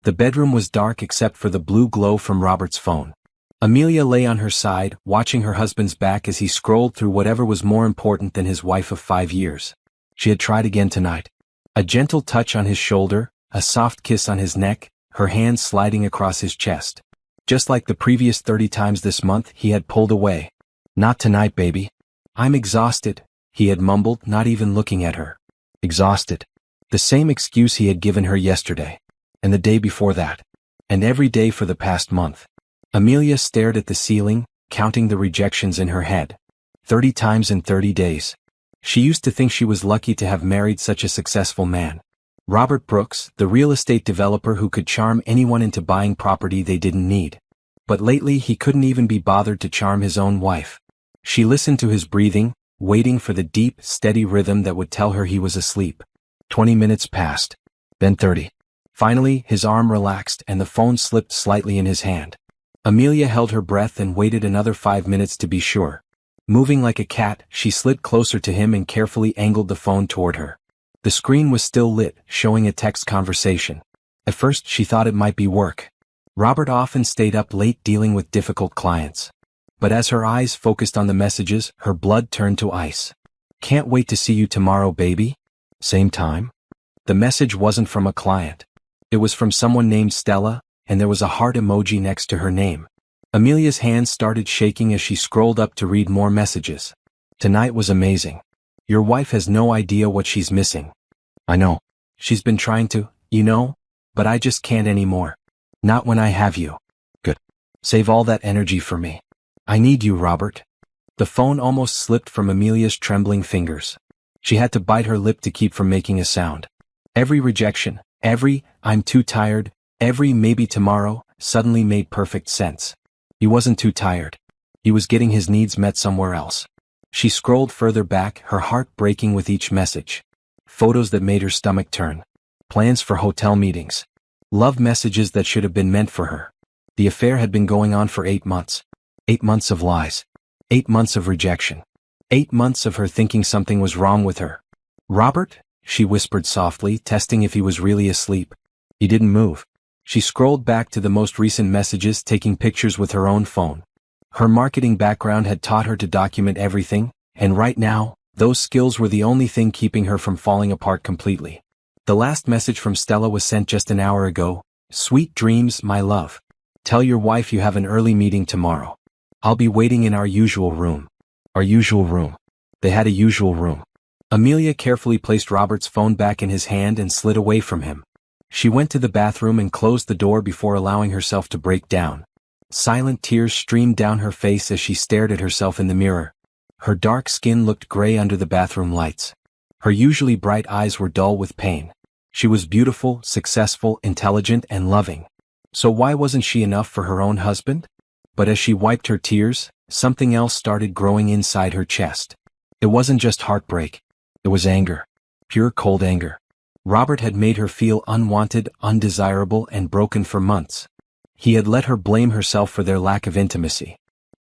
The bedroom was dark except for the blue glow from Robert's phone. Amelia lay on her side, watching her husband's back as he scrolled through whatever was more important than his wife of 5 years. She had tried again tonight. A gentle touch on his shoulder, a soft kiss on his neck, her hand sliding across his chest. Just like the previous 30 times this month, he had pulled away. Not tonight, baby. I'm exhausted, he had mumbled, not even looking at her. Exhausted. The same excuse he had given her yesterday. And the day before that. And every day for the past month. Amelia stared at the ceiling, counting the rejections in her head. 30 times in 30 days. She used to think she was lucky to have married such a successful man. Robert Brooks, the real estate developer who could charm anyone into buying property they didn't need. But lately he couldn't even be bothered to charm his own wife. She listened to his breathing, waiting for the deep, steady rhythm that would tell her he was asleep. 20 minutes passed. Then 30. Finally, his arm relaxed and the phone slipped slightly in his hand. Amelia held her breath and waited another 5 minutes to be sure. Moving like a cat, she slid closer to him and carefully angled the phone toward her. The screen was still lit, showing a text conversation. At first she thought it might be work. Robert often stayed up late dealing with difficult clients. But as her eyes focused on the messages, her blood turned to ice. Can't wait to see you tomorrow, baby. Same time? The message wasn't from a client. It was from someone named Stella, and there was a heart emoji next to her name. Amelia's hands started shaking as she scrolled up to read more messages. Tonight was amazing. Your wife has no idea what she's missing. I know. She's been trying to, but I just can't anymore. Not when I have you. Good. Save all that energy for me. I need you, Robert. The phone almost slipped from Amelia's trembling fingers. She had to bite her lip to keep from making a sound. Every rejection, every, I'm too tired, every maybe tomorrow, suddenly made perfect sense. He wasn't too tired. He was getting his needs met somewhere else. She scrolled further back, her heart breaking with each message. Photos that made her stomach turn. Plans for hotel meetings. Love messages that should have been meant for her. The affair had been going on for 8 months. 8 months of lies. 8 months of rejection. 8 months of her thinking something was wrong with her. Robert? She whispered softly, testing if he was really asleep. He didn't move. She scrolled back to the most recent messages, taking pictures with her own phone. Her marketing background had taught her to document everything, and right now, those skills were the only thing keeping her from falling apart completely. The last message from Stella was sent just an hour ago. Sweet dreams, my love. Tell your wife you have an early meeting tomorrow. I'll be waiting in our usual room. Our usual room. They had a usual room. Amelia carefully placed Robert's phone back in his hand and slid away from him. She went to the bathroom and closed the door before allowing herself to break down. Silent tears streamed down her face as she stared at herself in the mirror. Her dark skin looked gray under the bathroom lights. Her usually bright eyes were dull with pain. She was beautiful, successful, intelligent, and loving. So why wasn't she enough for her own husband? But as she wiped her tears, something else started growing inside her chest. It wasn't just heartbreak. It was anger. Pure cold anger. Robert had made her feel unwanted, undesirable, and broken for months. He had let her blame herself for their lack of intimacy.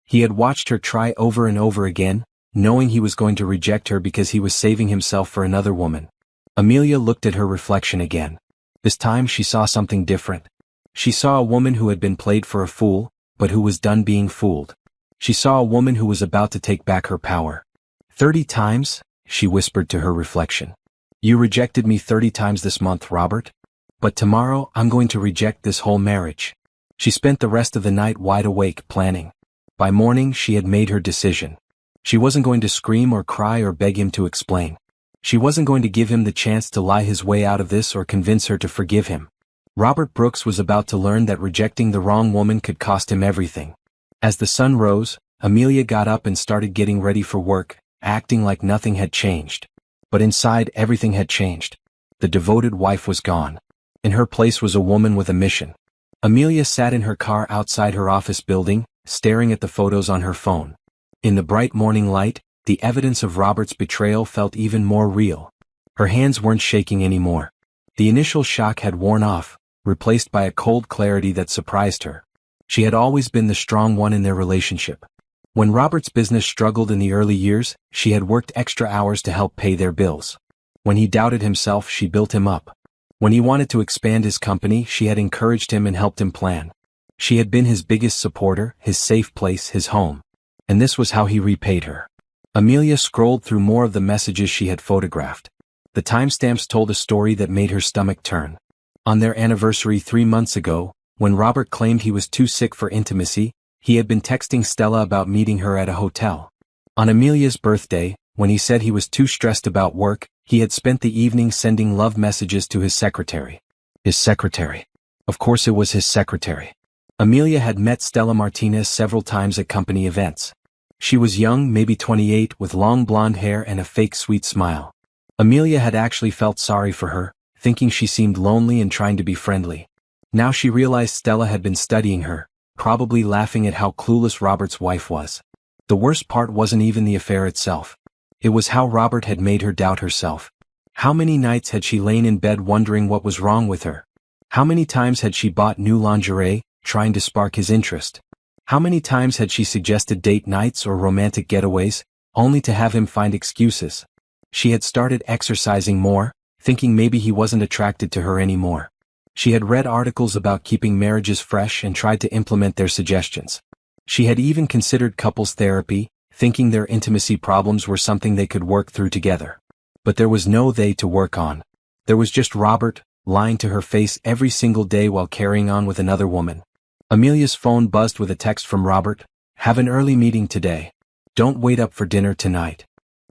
He had watched her try over and over again, knowing he was going to reject her because he was saving himself for another woman. Amelia looked at her reflection again. This time she saw something different. She saw a woman who had been played for a fool, but who was done being fooled. She saw a woman who was about to take back her power. 30 times, she whispered to her reflection. You rejected me 30 times this month, Robert. But tomorrow I'm going to reject this whole marriage. She spent the rest of the night wide awake, planning. By morning she had made her decision. She wasn't going to scream or cry or beg him to explain. She wasn't going to give him the chance to lie his way out of this or convince her to forgive him. Robert Brooks was about to learn that rejecting the wrong woman could cost him everything. As the sun rose, Amelia got up and started getting ready for work, acting like nothing had changed. But inside, everything had changed. The devoted wife was gone. In her place was a woman with a mission. Amelia sat in her car outside her office building, staring at the photos on her phone. In the bright morning light, the evidence of Robert's betrayal felt even more real. Her hands weren't shaking anymore. The initial shock had worn off, replaced by a cold clarity that surprised her. She had always been the strong one in their relationship. When Robert's business struggled in the early years, she had worked extra hours to help pay their bills. When he doubted himself, she built him up. When he wanted to expand his company, she had encouraged him and helped him plan. She had been his biggest supporter, his safe place, his home. And this was how he repaid her. Amelia scrolled through more of the messages she had photographed. The timestamps told a story that made her stomach turn. On their anniversary 3 months ago, when Robert claimed he was too sick for intimacy, he had been texting Stella about meeting her at a hotel. On Amelia's birthday, when he said he was too stressed about work, he had spent the evening sending love messages to his secretary. His secretary. Of course it was his secretary. Amelia had met Stella Martinez several times at company events. She was young, maybe 28, with long blonde hair and a fake sweet smile. Amelia had actually felt sorry for her, thinking she seemed lonely and trying to be friendly. Now she realized Stella had been studying her, probably laughing at how clueless Robert's wife was. The worst part wasn't even the affair itself. It was how Robert had made her doubt herself. How many nights had she lain in bed wondering what was wrong with her? How many times had she bought new lingerie, trying to spark his interest? How many times had she suggested date nights or romantic getaways, only to have him find excuses? She had started exercising more, thinking maybe he wasn't attracted to her anymore. She had read articles about keeping marriages fresh and tried to implement their suggestions. She had even considered couples therapy, thinking their intimacy problems were something they could work through together. But there was no they to work on. There was just Robert, lying to her face every single day while carrying on with another woman. Amelia's phone buzzed with a text from Robert. Have an early meeting today. Don't wait up for dinner tonight.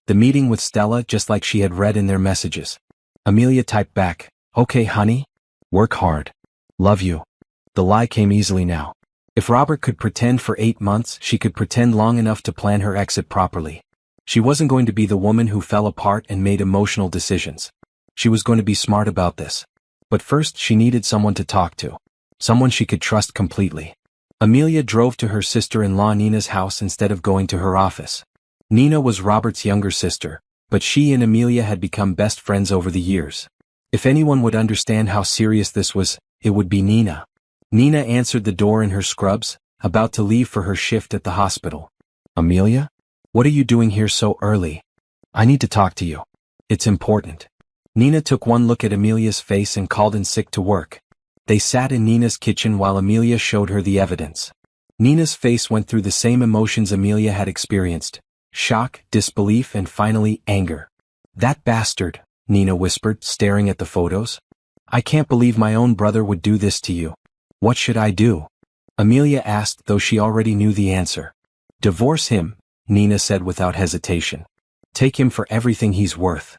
The meeting with Stella, just like she had read in their messages. Amelia typed back, okay honey? Work hard. Love you. The lie came easily now. If Robert could pretend for 8 months, she could pretend long enough to plan her exit properly. She wasn't going to be the woman who fell apart and made emotional decisions. She was going to be smart about this. But first she needed someone to talk to. Someone she could trust completely. Amelia drove to her sister-in-law Nina's house instead of going to her office. Nina was Robert's younger sister, but she and Amelia had become best friends over the years. If anyone would understand how serious this was, it would be Nina. Nina answered the door in her scrubs, about to leave for her shift at the hospital. Amelia? What are you doing here so early? I need to talk to you. It's important. Nina took one look at Amelia's face and called in sick to work. They sat in Nina's kitchen while Amelia showed her the evidence. Nina's face went through the same emotions Amelia had experienced. Shock, disbelief, and finally, anger. That bastard, Nina whispered, staring at the photos. I can't believe my own brother would do this to you. What should I do? Amelia asked, though she already knew the answer. Divorce him, Nina said without hesitation. Take him for everything he's worth.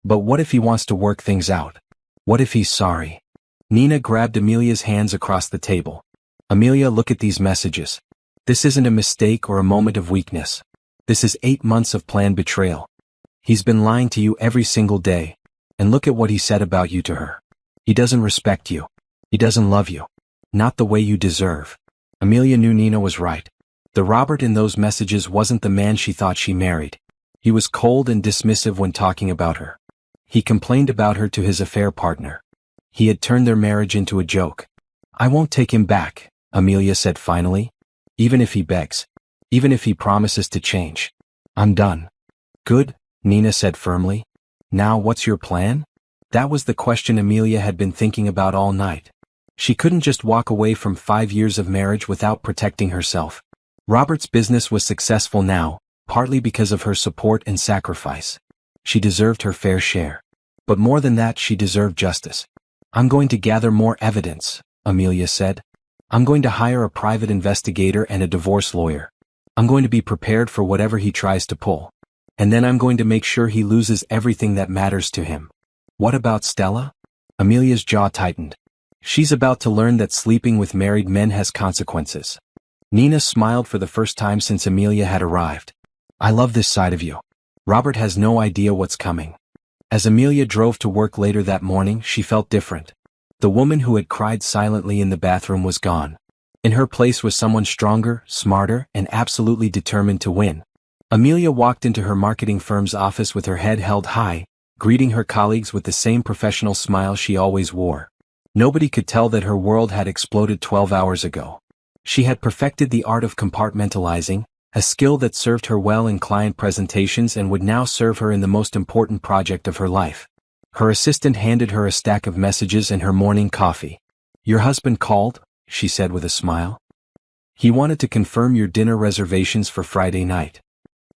But what if he wants to work things out? What if he's sorry? Nina grabbed Amelia's hands across the table. Amelia, look at these messages. This isn't a mistake or a moment of weakness. This is 8 months of planned betrayal. He's been lying to you every single day. And look at what he said about you to her. He doesn't respect you. He doesn't love you. Not the way you deserve. Amelia knew Nina was right. The Robert in those messages wasn't the man she thought she married. He was cold and dismissive when talking about her. He complained about her to his affair partner. He had turned their marriage into a joke. I won't take him back, Amelia said finally. Even if he begs. Even if he promises to change. I'm done. Good, Nina said firmly. Now what's your plan? That was the question Amelia had been thinking about all night. She couldn't just walk away from 5 years of marriage without protecting herself. Robert's business was successful now, partly because of her support and sacrifice. She deserved her fair share. But more than that, she deserved justice. I'm going to gather more evidence, Amelia said. I'm going to hire a private investigator and a divorce lawyer. I'm going to be prepared for whatever he tries to pull. And then I'm going to make sure he loses everything that matters to him. What about Stella? Amelia's jaw tightened. She's about to learn that sleeping with married men has consequences. Nina smiled for the first time since Amelia had arrived. I love this side of you. Robert has no idea what's coming. As Amelia drove to work later that morning, she felt different. The woman who had cried silently in the bathroom was gone. In her place was someone stronger, smarter, and absolutely determined to win. Amelia walked into her marketing firm's office with her head held high, greeting her colleagues with the same professional smile she always wore. Nobody could tell that her world had exploded 12 hours ago. She had perfected the art of compartmentalizing, a skill that served her well in client presentations and would now serve her in the most important project of her life. Her assistant handed her a stack of messages and her morning coffee. "Your husband called," she said with a smile. "He wanted to confirm your dinner reservations for Friday night."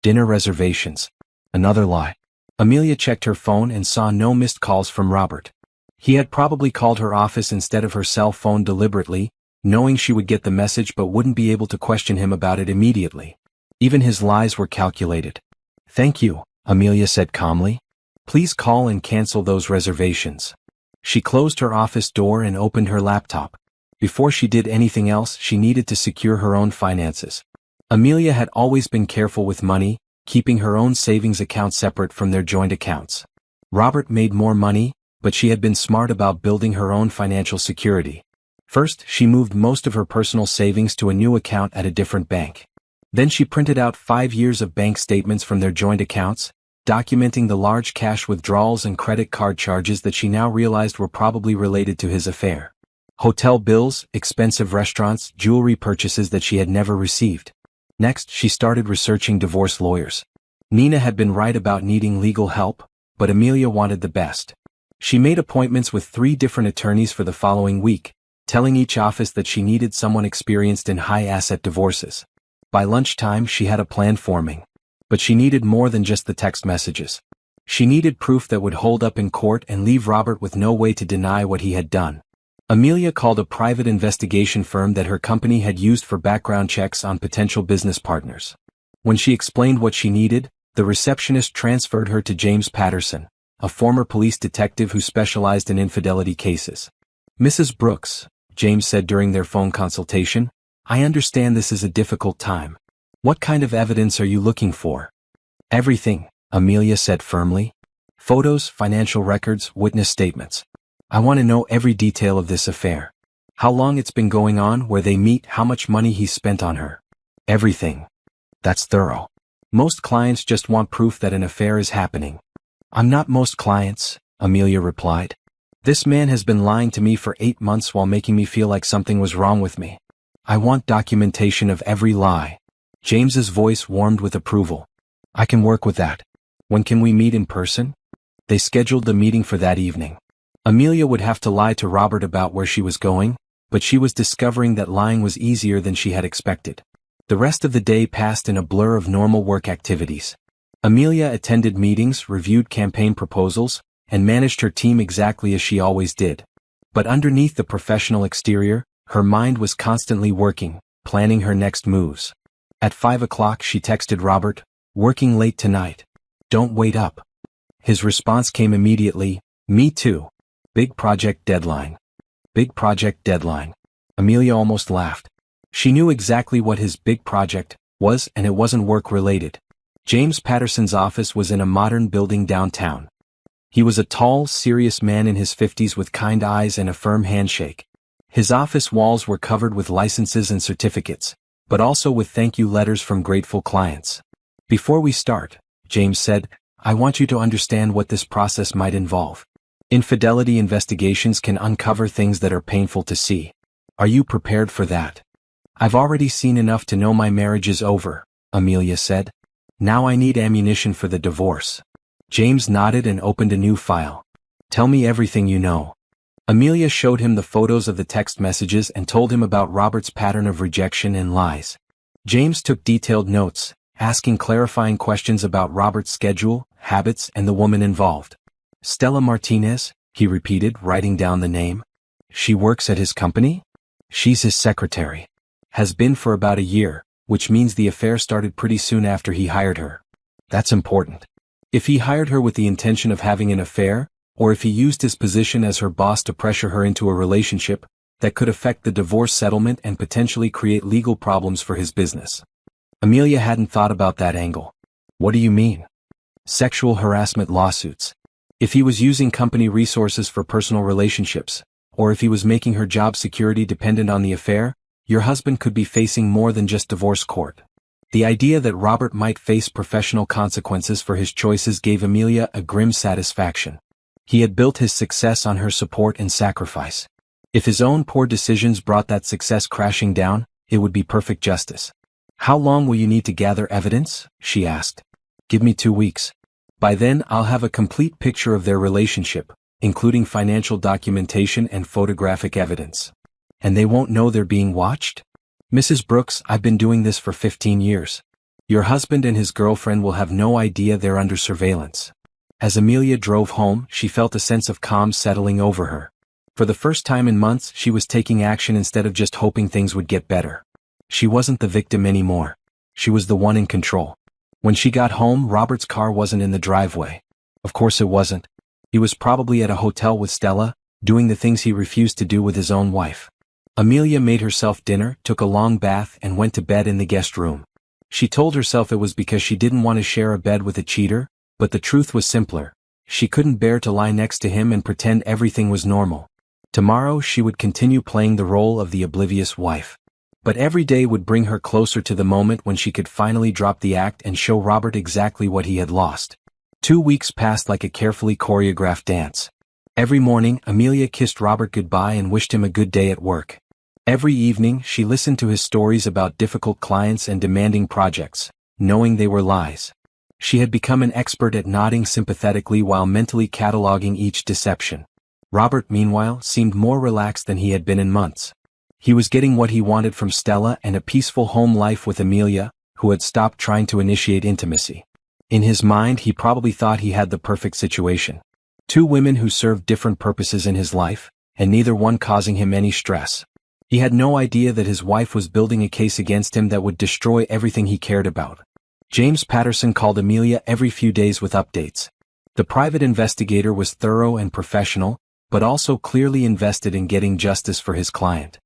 Dinner reservations. Another lie. Amelia checked her phone and saw no missed calls from Robert. He had probably called her office instead of her cell phone deliberately, knowing she would get the message but wouldn't be able to question him about it immediately. Even his lies were calculated. "Thank you," Amelia said calmly. "Please call and cancel those reservations." She closed her office door and opened her laptop. Before she did anything else, she needed to secure her own finances. Amelia had always been careful with money, keeping her own savings account separate from their joint accounts. Robert made more money, but she had been smart about building her own financial security. First, she moved most of her personal savings to a new account at a different bank. Then she printed out 5 years of bank statements from their joint accounts, documenting the large cash withdrawals and credit card charges that she now realized were probably related to his affair. Hotel bills, expensive restaurants, jewelry purchases that she had never received. Next, she started researching divorce lawyers. Nina had been right about needing legal help, but Amelia wanted the best. She made appointments with 3 different attorneys for the following week, telling each office that she needed someone experienced in high-asset divorces. By lunchtime, she had a plan forming. But she needed more than just the text messages. She needed proof that would hold up in court and leave Robert with no way to deny what he had done. Amelia called a private investigation firm that her company had used for background checks on potential business partners. When she explained what she needed, the receptionist transferred her to James Patterson, a former police detective who specialized in infidelity cases. "Mrs. Brooks," James said during their phone consultation, "I understand this is a difficult time. What kind of evidence are you looking for?" "Everything," Amelia said firmly. "Photos, financial records, witness statements. I want to know every detail of this affair. How long it's been going on, where they meet, how much money he's spent on her. Everything." "That's thorough. Most clients just want proof that an affair is happening." "I'm not most clients," Amelia replied. "This man has been lying to me for 8 months while making me feel like something was wrong with me. I want documentation of every lie." James's voice warmed with approval. "I can work with that. When can we meet in person?" They scheduled the meeting for that evening. Amelia would have to lie to Robert about where she was going, but she was discovering that lying was easier than she had expected. The rest of the day passed in a blur of normal work activities. Amelia attended meetings, reviewed campaign proposals, and managed her team exactly as she always did. But underneath the professional exterior, her mind was constantly working, planning her next moves. At 5 o'clock she texted Robert, "Working late tonight. Don't wait up." His response came immediately, "Me too. Big project deadline." Big project deadline. Amelia almost laughed. She knew exactly what his big project was, and it wasn't work-related. James Patterson's office was in a modern building downtown. He was a tall, serious man in his 50s with kind eyes and a firm handshake. His office walls were covered with licenses and certificates, but also with thank-you letters from grateful clients. "Before we start," James said, "I want you to understand what this process might involve. Infidelity investigations can uncover things that are painful to see. Are you prepared for that?" "I've already seen enough to know my marriage is over," Amelia said. "Now I need ammunition for the divorce." James nodded and opened a new file. "Tell me everything you know." Amelia showed him the photos of the text messages and told him about Robert's pattern of rejection and lies. James took detailed notes, asking clarifying questions about Robert's schedule, habits, and the woman involved. "Stella Martinez," he repeated, writing down the name. "She works at his company?" "She's his secretary. Has been for about a year, which means the affair started pretty soon after he hired her." "That's important. If he hired her with the intention of having an affair, or if he used his position as her boss to pressure her into a relationship, that could affect the divorce settlement and potentially create legal problems for his business." Amelia hadn't thought about that angle. "What do you mean?" "Sexual harassment lawsuits. If he was using company resources for personal relationships, or if he was making her job security dependent on the affair, your husband could be facing more than just divorce court." The idea that Robert might face professional consequences for his choices gave Amelia a grim satisfaction. He had built his success on her support and sacrifice. If his own poor decisions brought that success crashing down, it would be perfect justice. "How long will you need to gather evidence?" she asked. "Give me 2 weeks. By then I'll have a complete picture of their relationship, including financial documentation and photographic evidence. And they won't know they're being watched? Mrs. Brooks, I've been doing this for 15 years. Your husband and his girlfriend will have no idea they're under surveillance. As Amelia drove home, she felt a sense of calm settling over her. For the first time in months, she was taking action instead of just hoping things would get better. She wasn't the victim anymore. She was the one in control. When she got home, Robert's car wasn't in the driveway. Of course it wasn't. He was probably at a hotel with Stella, doing the things he refused to do with his own wife. Amelia made herself dinner, took a long bath, and went to bed in the guest room. She told herself it was because she didn't want to share a bed with a cheater, but the truth was simpler. She couldn't bear to lie next to him and pretend everything was normal. Tomorrow she would continue playing the role of the oblivious wife. But every day would bring her closer to the moment when she could finally drop the act and show Robert exactly what he had lost. 2 weeks passed like a carefully choreographed dance. Every morning, Amelia kissed Robert goodbye and wished him a good day at work. Every evening, she listened to his stories about difficult clients and demanding projects, knowing they were lies. She had become an expert at nodding sympathetically while mentally cataloging each deception. Robert, meanwhile, seemed more relaxed than he had been in months. He was getting what he wanted from Stella and a peaceful home life with Amelia, who had stopped trying to initiate intimacy. In his mind, he probably thought he had the perfect situation. 2 women who served different purposes in his life, and neither one causing him any stress. He had no idea that his wife was building a case against him that would destroy everything he cared about. James Patterson called Amelia every few days with updates. The private investigator was thorough and professional, but also clearly invested in getting justice for his client.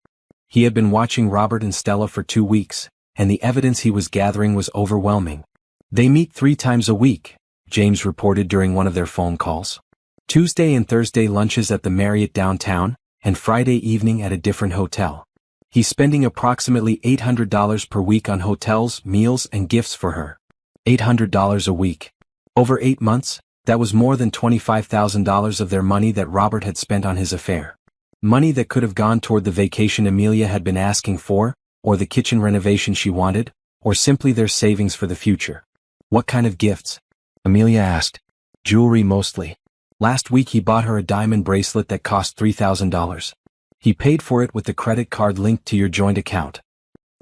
He had been watching Robert and Stella for 2 weeks, and the evidence he was gathering was overwhelming. They meet 3 times a week, James reported during one of their phone calls. Tuesday and Thursday lunches at the Marriott downtown, and Friday evening at a different hotel. He's spending approximately $800 per week on hotels, meals, and gifts for her. $800 a week. Over 8 months, that was more than $25,000 of their money that Robert had spent on his affair. Money that could have gone toward the vacation Amelia had been asking for, or the kitchen renovation she wanted, or simply their savings for the future. What kind of gifts? Amelia asked. Jewelry mostly. Last week he bought her a diamond bracelet that cost $3,000. He paid for it with the credit card linked to your joint account.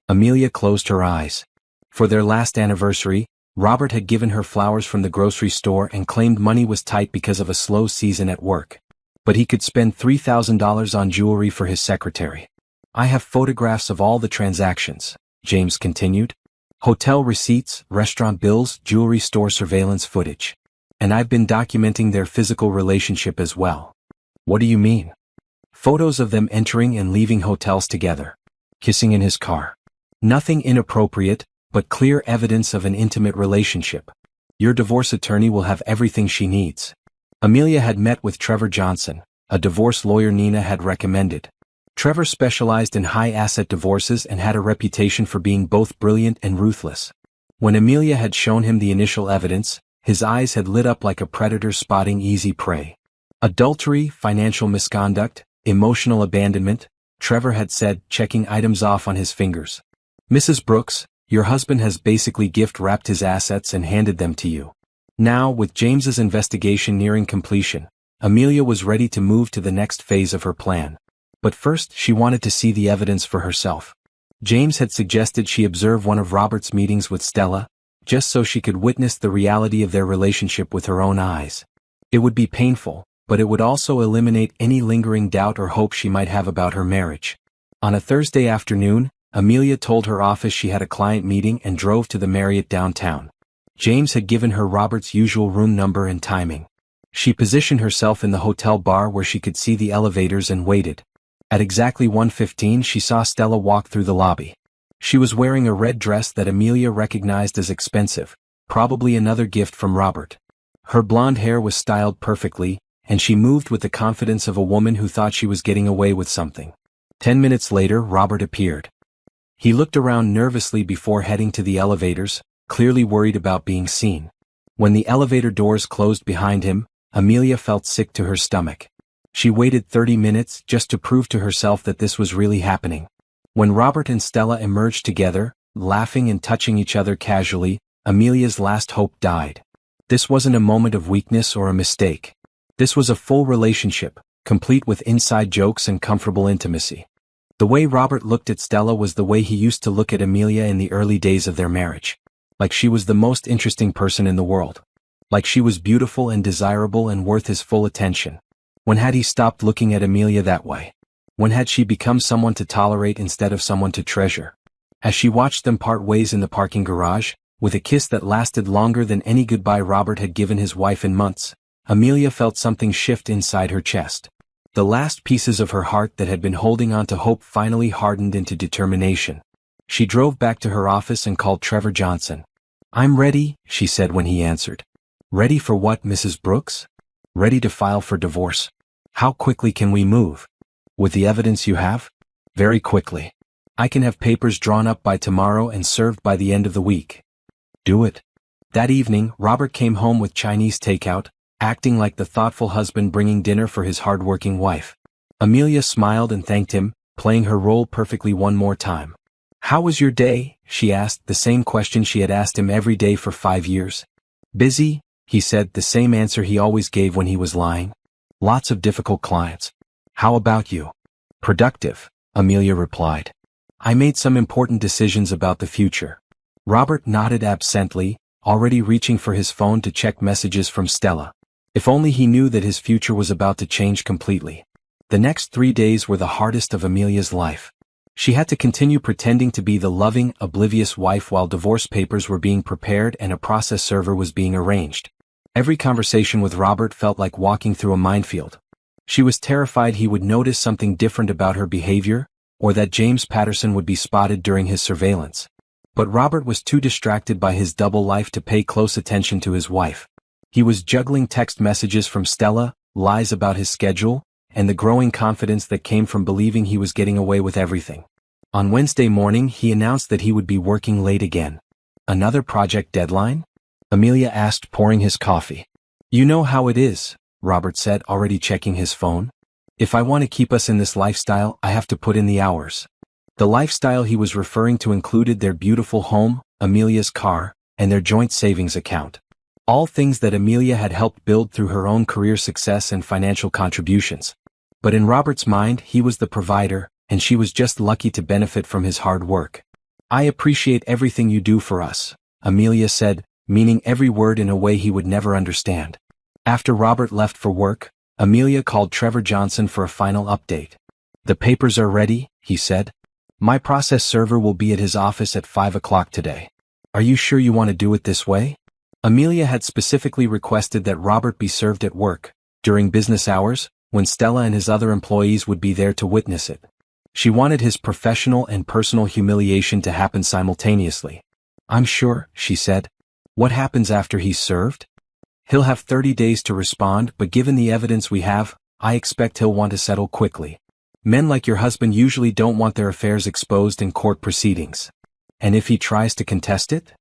Amelia closed her eyes. For their last anniversary, Robert had given her flowers from the grocery store and claimed money was tight because of a slow season at work. But he could spend $3,000 on jewelry for his secretary. I have photographs of all the transactions, James continued. Hotel receipts, restaurant bills, jewelry store surveillance footage. And I've been documenting their physical relationship as well. What do you mean? Photos of them entering and leaving hotels together. Kissing in his car. Nothing inappropriate, but clear evidence of an intimate relationship. Your divorce attorney will have everything she needs. Amelia had met with Trevor Johnson, a divorce lawyer Nina had recommended. Trevor specialized in high-asset divorces and had a reputation for being both brilliant and ruthless. When Amelia had shown him the initial evidence, his eyes had lit up like a predator spotting easy prey. Adultery, financial misconduct, emotional abandonment, Trevor had said, checking items off on his fingers. Mrs. Brooks, your husband has basically gift-wrapped his assets and handed them to you. Now, with James's investigation nearing completion, Amelia was ready to move to the next phase of her plan. But first, she wanted to see the evidence for herself. James had suggested she observe one of Robert's meetings with Stella, just so she could witness the reality of their relationship with her own eyes. It would be painful, but it would also eliminate any lingering doubt or hope she might have about her marriage. On a Thursday afternoon, Amelia told her office she had a client meeting and drove to the Marriott downtown. James had given her Robert's usual room number and timing. She positioned herself in the hotel bar where she could see the elevators and waited. At exactly 1:15 she saw Stella walk through the lobby. She was wearing a red dress that Amelia recognized as expensive, probably another gift from Robert. Her blonde hair was styled perfectly, and she moved with the confidence of a woman who thought she was getting away with something. 10 minutes later, Robert appeared. He looked around nervously before heading to the elevators, clearly worried about being seen. When the elevator doors closed behind him, Amelia felt sick to her stomach. She waited 30 minutes just to prove to herself that this was really happening. When Robert and Stella emerged together, laughing and touching each other casually, Amelia's last hope died. This wasn't a moment of weakness or a mistake. This was a full relationship, complete with inside jokes and comfortable intimacy. The way Robert looked at Stella was the way he used to look at Amelia in the early days of their marriage. Like she was the most interesting person in the world. Like she was beautiful and desirable and worth his full attention. When had he stopped looking at Amelia that way? When had she become someone to tolerate instead of someone to treasure? As she watched them part ways in the parking garage, with a kiss that lasted longer than any goodbye Robert had given his wife in months, Amelia felt something shift inside her chest. The last pieces of her heart that had been holding on to hope finally hardened into determination. She drove back to her office and called Trevor Johnson. "I'm ready," she said when he answered. "Ready for what, Mrs. Brooks?" "Ready to file for divorce." "How quickly can we move?" "With the evidence you have?" "Very quickly. I can have papers drawn up by tomorrow and served by the end of the week." "Do it." That evening, Robert came home with Chinese takeout, acting like the thoughtful husband bringing dinner for his hard-working wife. Amelia smiled and thanked him, playing her role perfectly one more time. "How was your day?" she asked, the same question she had asked him every day for 5 years. "Busy," he said, the same answer he always gave when he was lying. "Lots of difficult clients." "How about you?" "Productive," Amelia replied. "I made some important decisions about the future." Robert nodded absently, already reaching for his phone to check messages from Stella. If only he knew that his future was about to change completely. The next 3 days were the hardest of Amelia's life. She had to continue pretending to be the loving, oblivious wife while divorce papers were being prepared and a process server was being arranged. Every conversation with Robert felt like walking through a minefield. She was terrified he would notice something different about her behavior, or that James Patterson would be spotted during his surveillance. But Robert was too distracted by his double life to pay close attention to his wife. He was juggling text messages from Stella, lies about his schedule, and the growing confidence that came from believing he was getting away with everything. On Wednesday morning he announced that he would be working late again. "Another project deadline?" Amelia asked, pouring his coffee. "You know how it is," Robert said, already checking his phone. "If I want to keep us in this lifestyle, I have to put in the hours." The lifestyle he was referring to included their beautiful home, Amelia's car, and their joint savings account. All things that Amelia had helped build through her own career success and financial contributions. But in Robert's mind, he was the provider, and she was just lucky to benefit from his hard work. "I appreciate everything you do for us," Amelia said, meaning every word in a way he would never understand. After Robert left for work, Amelia called Trevor Johnson for a final update. "The papers are ready," he said. "My process server will be at his office at 5 o'clock today. Are you sure you want to do it this way?" Amelia had specifically requested that Robert be served at work, during business hours, when Stella and his other employees would be there to witness it. She wanted his professional and personal humiliation to happen simultaneously. "I'm sure," she said. "What happens after he's served?" "He'll have 30 days to respond, but given the evidence we have, I expect he'll want to settle quickly. Men like your husband usually don't want their affairs exposed in court proceedings." "And if he tries to contest it?"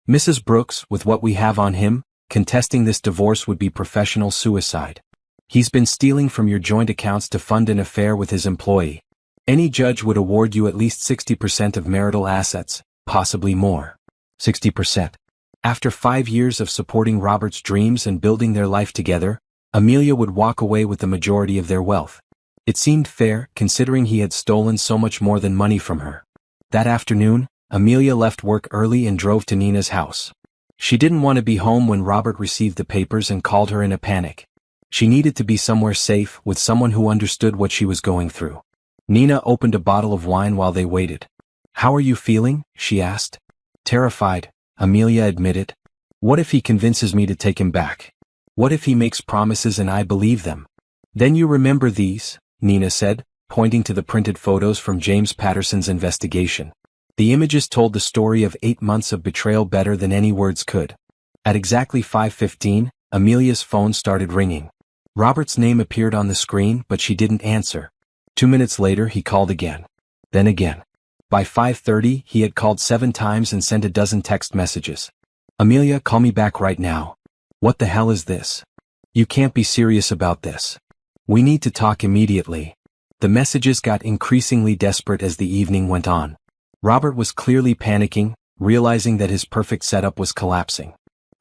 "Mrs. Brooks, with what we have on him, contesting this divorce would be professional suicide. He's been stealing from your joint accounts to fund an affair with his employee. Any judge would award you at least 60% of marital assets, possibly more." 60%. After 5 years of supporting Robert's dreams and building their life together, Amelia would walk away with the majority of their wealth. It seemed fair, considering he had stolen so much more than money from her. That afternoon, Amelia left work early and drove to Nina's house. She didn't want to be home when Robert received the papers and called her in a panic. She needed to be somewhere safe, with someone who understood what she was going through. Nina opened a bottle of wine while they waited. "How are you feeling?" she asked. "Terrified," Amelia admitted. "What if he convinces me to take him back? What if he makes promises and I believe them?" "Then you remember these," Nina said, pointing to the printed photos from James Patterson's investigation. The images told the story of 8 months of betrayal better than any words could. At exactly 5:15, Amelia's phone started ringing. Robert's name appeared on the screen, but she didn't answer. 2 minutes later he called again. Then again. By 5:30 he had called 7 times and sent a dozen text messages. "Amelia, call me back right now. What the hell is this? You can't be serious about this. We need to talk immediately." The messages got increasingly desperate as the evening went on. Robert was clearly panicking, realizing that his perfect setup was collapsing.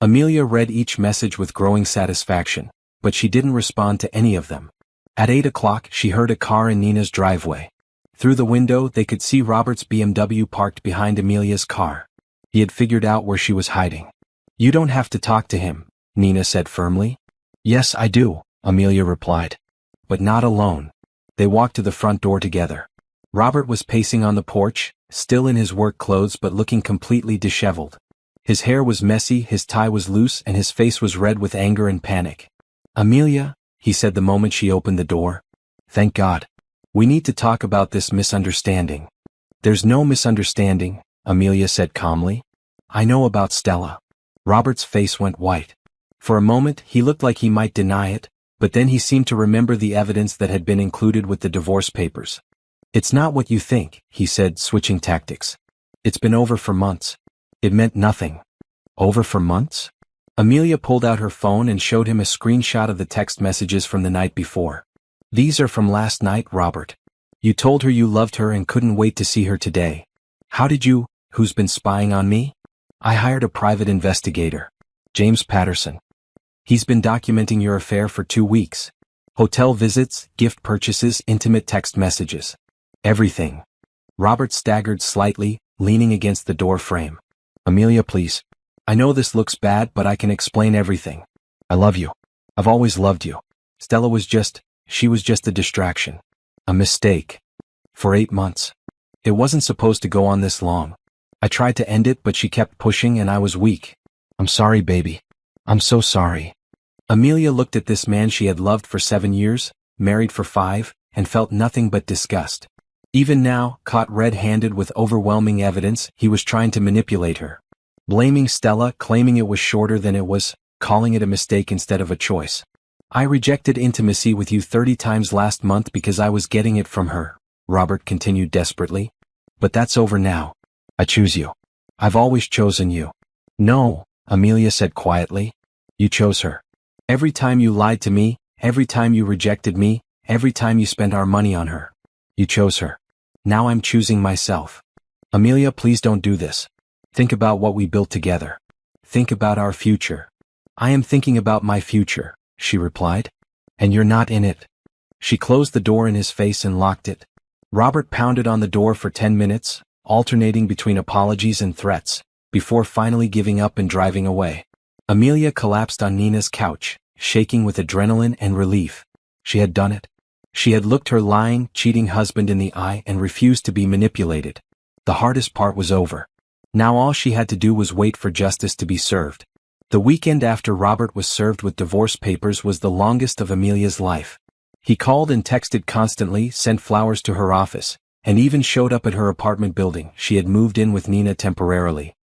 Amelia read each message with growing satisfaction, but she didn't respond to any of them. At 8 o'clock she heard a car in Nina's driveway. Through the window they could see Robert's BMW parked behind Amelia's car. He had figured out where she was hiding. "You don't have to talk to him," Nina said firmly. "Yes, I do," Amelia replied. "But not alone." They walked to the front door together. Robert was pacing on the porch, still in his work clothes but looking completely disheveled. His hair was messy, his tie was loose, and his face was red with anger and panic. "Amelia," he said the moment she opened the door. "Thank God. We need to talk about this misunderstanding." "There's no misunderstanding," Amelia said calmly. "I know about Stella." Robert's face went white. For a moment he looked like he might deny it, but then he seemed to remember the evidence that had been included with the divorce papers. "It's not what you think," he said, switching tactics. "It's been over for months." It meant nothing. Over for months? Amelia pulled out her phone and showed him a screenshot of the text messages from the night before. "These are from last night, Robert. You told her you loved her and couldn't wait to see her today. How did you? Who's been spying on me? I hired a private investigator. James Patterson. He's been documenting your affair for 2 weeks. Hotel visits, gift purchases, intimate text messages. Everything." Robert staggered slightly, leaning against the door frame. "Amelia, please. I know this looks bad, but I can explain everything. I love you. I've always loved you. Stella was just a distraction. A mistake. For 8 months. It wasn't supposed to go on this long. I tried to end it, but she kept pushing and I was weak. I'm sorry, baby. I'm so sorry." Amelia looked at this man she had loved for 7 years, married for 5, and felt nothing but disgust. Even now, caught red-handed with overwhelming evidence, he was trying to manipulate her. Blaming Stella, claiming it was shorter than it was, calling it a mistake instead of a choice. "I rejected intimacy with you 30 times last month because I was getting it from her," Robert continued desperately. "But that's over now. I choose you. I've always chosen you." "No," Amelia said quietly. "You chose her. Every time you lied to me, every time you rejected me, every time you spent our money on her. You chose her. Now I'm choosing myself. Amelia, please don't do this. Think about what we built together. Think about our future." "I am thinking about my future," she replied. "And you're not in it." She closed the door in his face and locked it. Robert pounded on the door for 10 minutes, alternating between apologies and threats, before finally giving up and driving away. Amelia collapsed on Nina's couch, shaking with adrenaline and relief. She had done it. She had looked her lying, cheating husband in the eye and refused to be manipulated. The hardest part was over. Now all she had to do was wait for justice to be served. The weekend after Robert was served with divorce papers was the longest of Amelia's life. He called and texted constantly, sent flowers to her office, and even showed up at her apartment building. She had moved in with Nina temporarily.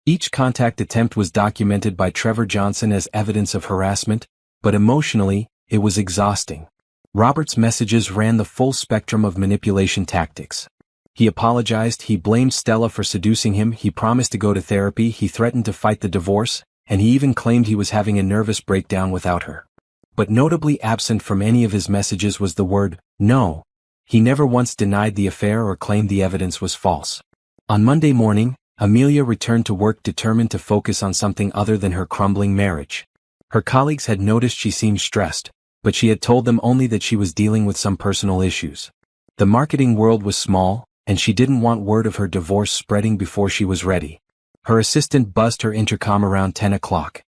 Each contact attempt was documented by Trevor Johnson as evidence of harassment, but emotionally, it was exhausting. Robert's messages ran the full spectrum of manipulation tactics. He apologized, he blamed Stella for seducing him, he promised to go to therapy, he threatened to fight the divorce, and he even claimed he was having a nervous breakdown without her. But notably absent from any of his messages was the word, no. He never once denied the affair or claimed the evidence was false. On Monday morning, Amelia returned to work determined to focus on something other than her crumbling marriage. Her colleagues had noticed she seemed stressed, but she had told them only that she was dealing with some personal issues. The marketing world was small, and she didn't want word of her divorce spreading before she was ready. Her assistant buzzed her intercom around 10 o'clock.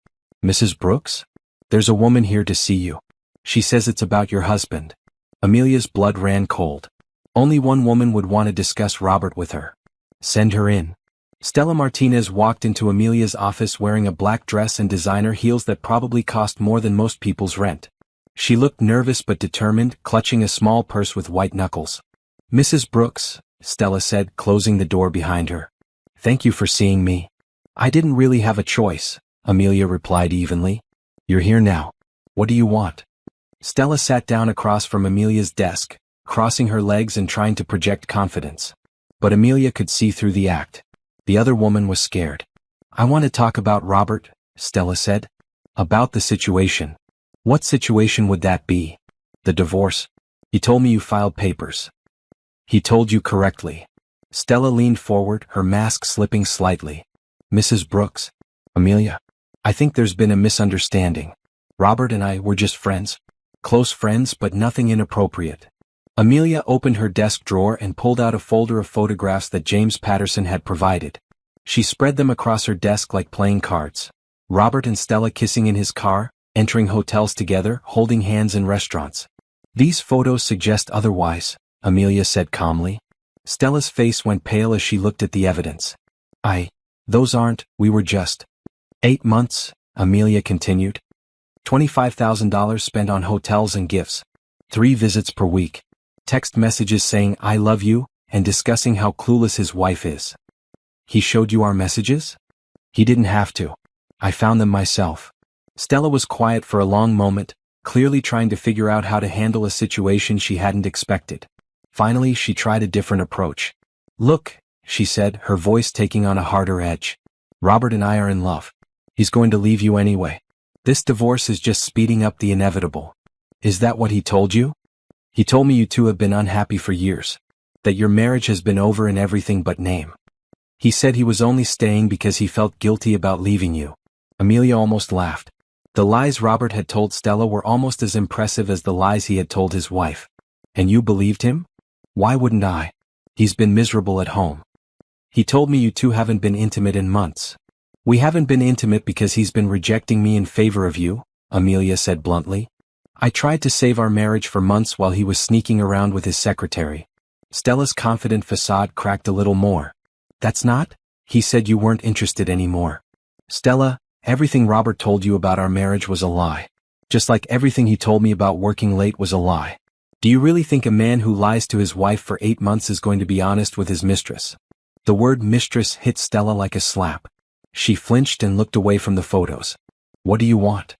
"Mrs. Brooks? There's a woman here to see you. She says it's about your husband." Amelia's blood ran cold. Only one woman would want to discuss Robert with her. "Send her in." Stella Martinez walked into Amelia's office wearing a black dress and designer heels that probably cost more than most people's rent. She looked nervous but determined, clutching a small purse with white knuckles. "Mrs. Brooks," Stella said, closing the door behind her. "Thank you for seeing me." "I didn't really have a choice," Amelia replied evenly. "You're here now. What do you want?" Stella sat down across from Amelia's desk, crossing her legs and trying to project confidence. But Amelia could see through the act. The other woman was scared. "I want to talk about Robert," Stella said. "About the situation." "What situation would that be?" "The divorce. He told me you filed papers." "He told you correctly." Stella leaned forward, her mask slipping slightly. "Mrs. Brooks." "Amelia." I think there's been a misunderstanding. Robert and I were just friends. Close friends, but nothing inappropriate. Amelia opened her desk drawer and pulled out a folder of photographs that James Patterson had provided. She spread them across her desk like playing cards. Robert and Stella kissing in his car, entering hotels together, holding hands in restaurants. These photos suggest otherwise, Amelia said calmly. Stella's face went pale as she looked at the evidence. Those aren't, we were just 8 months, Amelia continued. $25,000 spent on hotels and gifts. 3 visits per week. Text messages saying I love you, and discussing how clueless his wife is. He showed you our messages? He didn't have to. I found them myself. Stella was quiet for a long moment, clearly trying to figure out how to handle a situation she hadn't expected. Finally, she tried a different approach. Look, she said, her voice taking on a harder edge. Robert and I are in love. He's going to leave you anyway. This divorce is just speeding up the inevitable. Is that what he told you? He told me you two have been unhappy for years. That your marriage has been over in everything but name. He said he was only staying because he felt guilty about leaving you. Amelia almost laughed. The lies Robert had told Stella were almost as impressive as the lies he had told his wife. And you believed him? Why wouldn't I? He's been miserable at home. He told me you two haven't been intimate in months. We haven't been intimate because he's been rejecting me in favor of you, Amelia said bluntly. I tried to save our marriage for months while he was sneaking around with his secretary. Stella's confident facade cracked a little more. That's not? He said you weren't interested anymore. Stella, everything Robert told you about our marriage was a lie. Just like everything he told me about working late was a lie. Do you really think a man who lies to his wife for 8 months is going to be honest with his mistress? The word mistress hit Stella like a slap. She flinched and looked away from the photos. What do you want?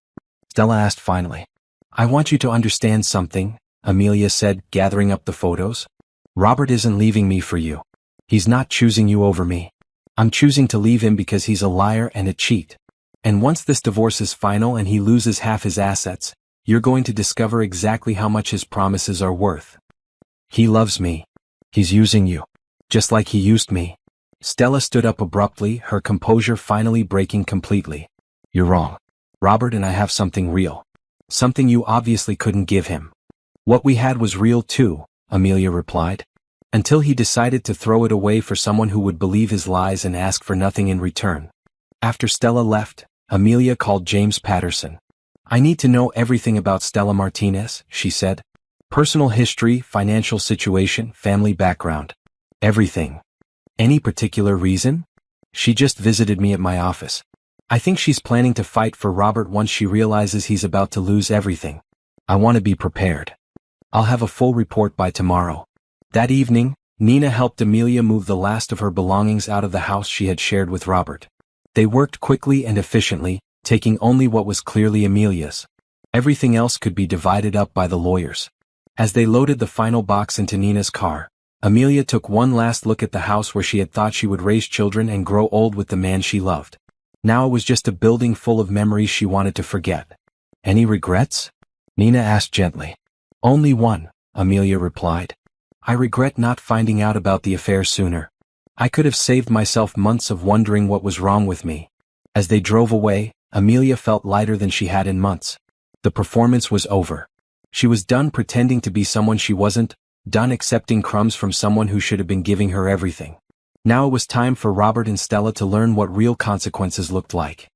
Stella asked finally. I want you to understand something, Amelia said, gathering up the photos. Robert isn't leaving me for you. He's not choosing you over me. I'm choosing to leave him because he's a liar and a cheat. And once this divorce is final and he loses half his assets, you're going to discover exactly how much his promises are worth. He loves me. He's using you. Just like he used me. Stella stood up abruptly, her composure finally breaking completely. You're wrong. Robert and I have something real. Something you obviously couldn't give him. What we had was real too, Amelia replied. Until he decided to throw it away for someone who would believe his lies and ask for nothing in return. After Stella left, Amelia called James Patterson. I need to know everything about Stella Martinez, she said. Personal history, financial situation, family background. Everything. Any particular reason? She just visited me at my office. I think she's planning to fight for Robert once she realizes he's about to lose everything. I want to be prepared. I'll have a full report by tomorrow. That evening, Nina helped Amelia move the last of her belongings out of the house she had shared with Robert. They worked quickly and efficiently, taking only what was clearly Amelia's. Everything else could be divided up by the lawyers. As they loaded the final box into Nina's car, Amelia took one last look at the house where she had thought she would raise children and grow old with the man she loved. Now it was just a building full of memories she wanted to forget. Any regrets? Nina asked gently. Only one, Amelia replied. I regret not finding out about the affair sooner. I could have saved myself months of wondering what was wrong with me. As they drove away, Amelia felt lighter than she had in months. The performance was over. She was done pretending to be someone she wasn't, done accepting crumbs from someone who should have been giving her everything. Now it was time for Robert and Stella to learn what real consequences looked like.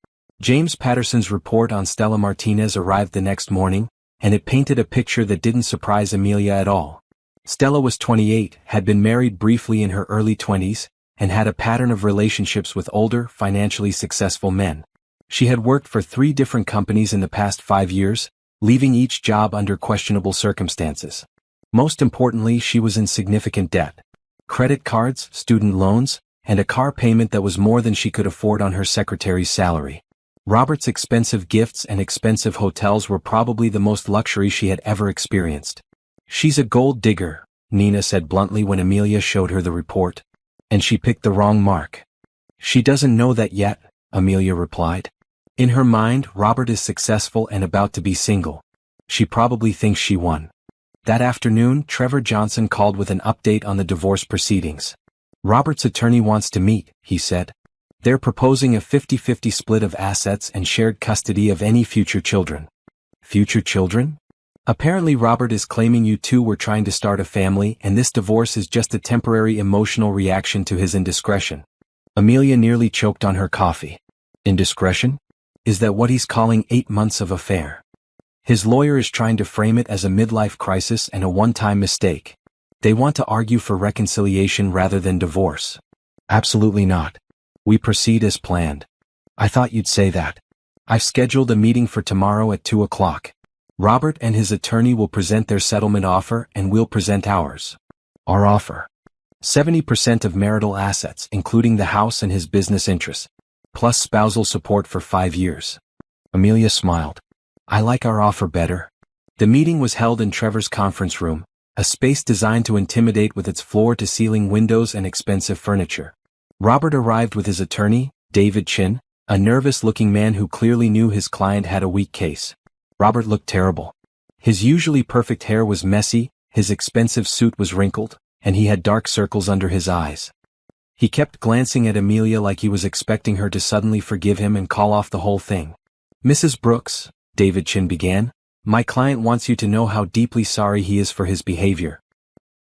James Patterson's report on Stella Martinez arrived the next morning, and it painted a picture that didn't surprise Amelia at all. Stella was 28, had been married briefly in her early 20s, and had a pattern of relationships with older, financially successful men. She had worked for 3 different companies in the past 5 years, leaving each job under questionable circumstances. Most importantly, she was in significant debt. Credit cards, student loans, and a car payment that was more than she could afford on her secretary's salary. Robert's expensive gifts and expensive hotels were probably the most luxury she had ever experienced. She's a gold digger, Nina said bluntly when Amelia showed her the report. And she picked the wrong mark. She doesn't know that yet, Amelia replied. In her mind, Robert is successful and about to be single. She probably thinks she won. That afternoon, Trevor Johnson called with an update on the divorce proceedings. Robert's attorney wants to meet, he said. They're proposing a 50-50 split of assets and shared custody of any future children. Future children? Apparently Robert is claiming you two were trying to start a family and this divorce is just a temporary emotional reaction to his indiscretion. Amelia nearly choked on her coffee. Indiscretion? Is that what he's calling 8 months of affair? His lawyer is trying to frame it as a midlife crisis and a one-time mistake. They want to argue for reconciliation rather than divorce. Absolutely not. We proceed as planned. I thought you'd say that. I've scheduled a meeting for tomorrow at 2 o'clock. Robert and his attorney will present their settlement offer and we'll present ours. Our offer. 70% of marital assets, including the house and his business interests, plus spousal support for 5 years. Amelia smiled. I like our offer better. The meeting was held in Trevor's conference room, a space designed to intimidate with its floor-to-ceiling windows and expensive furniture. Robert arrived with his attorney, David Chin, a nervous-looking man who clearly knew his client had a weak case. Robert looked terrible. His usually perfect hair was messy, his expensive suit was wrinkled, and he had dark circles under his eyes. He kept glancing at Amelia like he was expecting her to suddenly forgive him and call off the whole thing. Mrs. Brooks, David Chin began, my client wants you to know how deeply sorry he is for his behavior.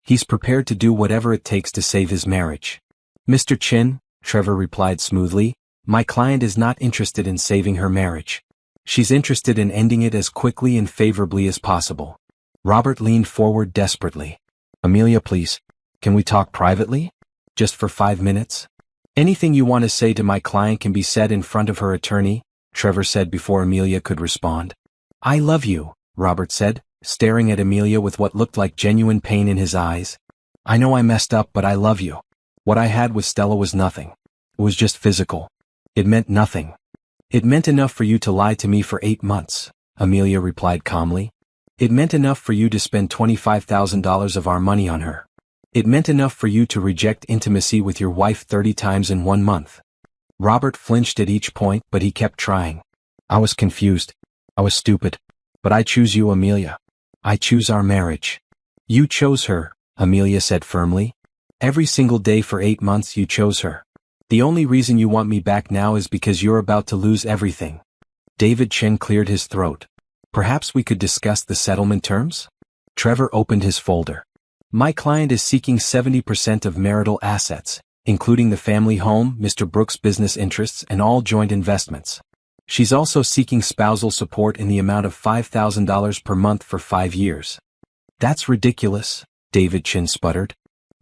He's prepared to do whatever it takes to save his marriage. Mr. Chin, Trevor replied smoothly, my client is not interested in saving her marriage. She's interested in ending it as quickly and favorably as possible. Robert leaned forward desperately. Amelia, please, can we talk privately? Just for 5 minutes? Anything you want to say to my client can be said in front of her attorney, Trevor said before Amelia could respond. I love you, Robert said, staring at Amelia with what looked like genuine pain in his eyes. I know I messed up, but I love you. What I had with Stella was nothing. It was just physical. It meant nothing. It meant enough for you to lie to me for 8 months, Amelia replied calmly. It meant enough for you to spend $25,000 of our money on her. It meant enough for you to reject intimacy with your wife 30 times in 1 month. Robert flinched at each point, but he kept trying. I was confused. I was stupid. But I choose you, Amelia. I choose our marriage. You chose her, Amelia said firmly. Every single day for 8 months you chose her. The only reason you want me back now is because you're about to lose everything. David Chin cleared his throat. Perhaps we could discuss the settlement terms? Trevor opened his folder. My client is seeking 70% of marital assets, including the family home, Mr. Brooks' business interests, and all joint investments. She's also seeking spousal support in the amount of $5,000 per month for 5 years. That's ridiculous, David Chin sputtered.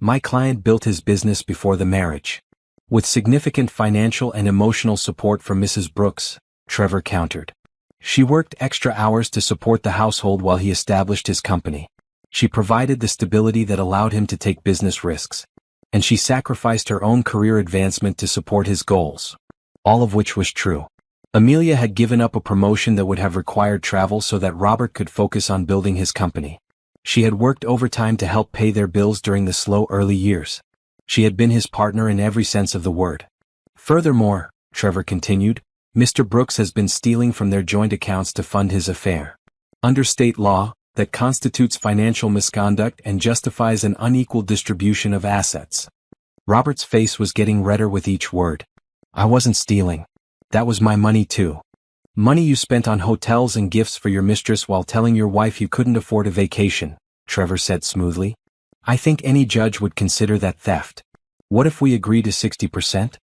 My client built his business before the marriage. With significant financial and emotional support from Mrs. Brooks, Trevor countered. She worked extra hours to support the household while he established his company. She provided the stability that allowed him to take business risks. And she sacrificed her own career advancement to support his goals. All of which was true. Amelia had given up a promotion that would have required travel so that Robert could focus on building his company. She had worked overtime to help pay their bills during the slow early years. She had been his partner in every sense of the word. Furthermore, Trevor continued, Mr. Brooks has been stealing from their joint accounts to fund his affair. Under state law, that constitutes financial misconduct and justifies an unequal distribution of assets. Robert's face was getting redder with each word. I wasn't stealing. That was my money too. Money you spent on hotels and gifts for your mistress while telling your wife you couldn't afford a vacation, Trevor said smoothly. I think any judge would consider that theft. What if we agree to 60%?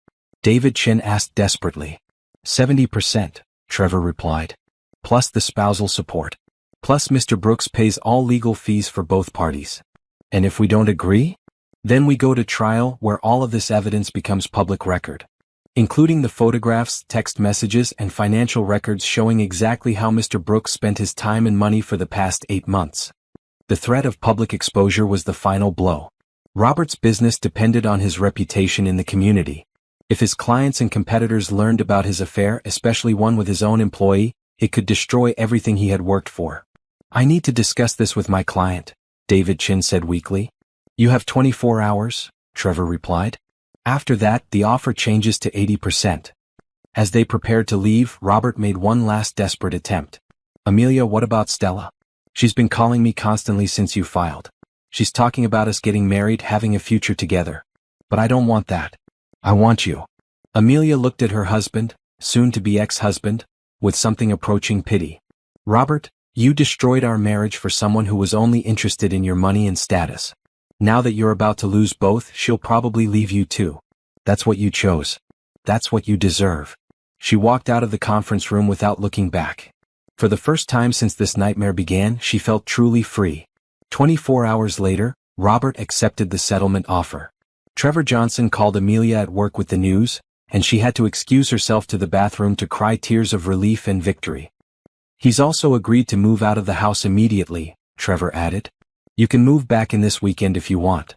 David Chin asked desperately. 70%, Trevor replied. Plus the spousal support. Plus Mr. Brooks pays all legal fees for both parties. And if we don't agree? Then we go to trial where all of this evidence becomes public record. Including the photographs, text messages, and financial records showing exactly how Mr. Brooks spent his time and money for the past 8 months. The threat of public exposure was the final blow. Robert's business depended on his reputation in the community. If his clients and competitors learned about his affair, especially one with his own employee, it could destroy everything he had worked for. I need to discuss this with my client, David Chin said weakly. You have 24 hours, Trevor replied. After that, the offer changes to 80%. As they prepared to leave, Robert made one last desperate attempt. Amelia, what about Stella? She's been calling me constantly since you filed. She's talking about us getting married, having a future together. But I don't want that. I want you. Amelia looked at her husband, soon-to-be ex-husband, with something approaching pity. Robert, you destroyed our marriage for someone who was only interested in your money and status. Now that you're about to lose both, she'll probably leave you too. That's what you chose. That's what you deserve. She walked out of the conference room without looking back. For the first time since this nightmare began, she felt truly free. 24 hours later, Robert accepted the settlement offer. Trevor Johnson called Amelia at work with the news, and she had to excuse herself to the bathroom to cry tears of relief and victory. He's also agreed to move out of the house immediately, Trevor added. You can move back in this weekend if you want.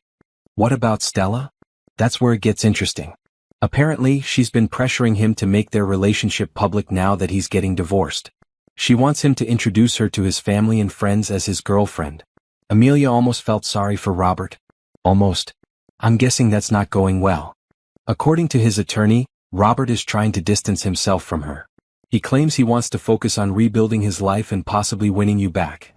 What about Stella? That's where it gets interesting. Apparently, she's been pressuring him to make their relationship public now that he's getting divorced. She wants him to introduce her to his family and friends as his girlfriend. Amelia almost felt sorry for Robert. Almost. I'm guessing that's not going well. According to his attorney, Robert is trying to distance himself from her. He claims he wants to focus on rebuilding his life and possibly winning you back.